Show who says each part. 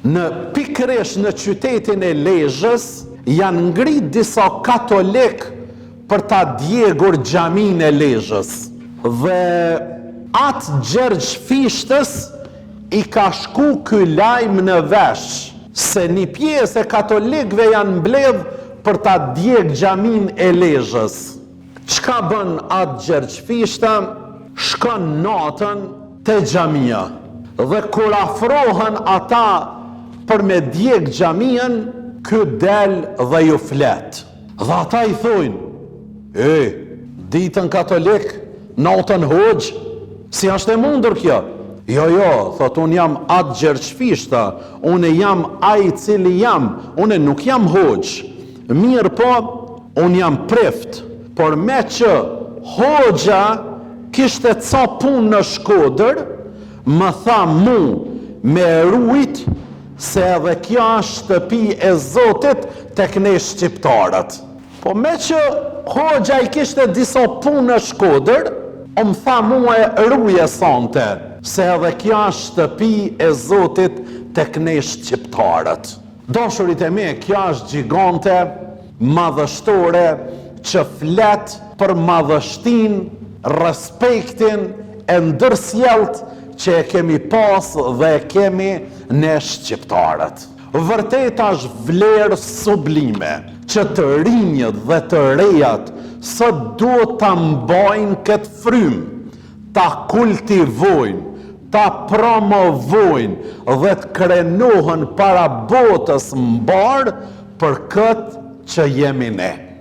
Speaker 1: Në pikërisht në qytetin e Lezhës janë ngrit disa katolik për ta djegur xhamin e Lezhës. Dhe atë Gjergj Fishtës i ka shku ky lajm në vesh se një pjesë e katolikëve janë mbledh për ta djeg xhamin e Lezhës. Çka bën atë Gjergj Fishta? Shkon natën te xhamia dhe kur afrohen ata për me djeg xhamien, ky del dhe ju flet. Dhe ata i thojnë: ditën katolik, natën hoxh, si është e mundur kjo? Jo, thot, unë jam atë Gjergj Fishta, unë jam ai cili jam, unë nuk jam hoxh. Mirë po, unë jam prift, por me që hoxha kishte ca punë në Shkodër, më tha mu me rujt se edhe kjo është shtëpi e Zotit tek ne shqiptarët. Po me që hoxha i kishte disa punë në Shkodër, më tha mu e ruje sante, se edhe kjo është shtëpi e Zotit tek ne shqiptarët. Dashurit e me, kjo është gjigante, madhështore, që flet për madhështin, respektin e ndërsjelt që e kemi pas dhe e kemi ne shqiptarët. Vërtet është vlerë sublime që të rinjët dhe të rejat sot duhet ta mbajnë këtë frymë, ta kultivojnë, ta promovojnë dhe të krenohen para botës mbar për këtë që jemi ne.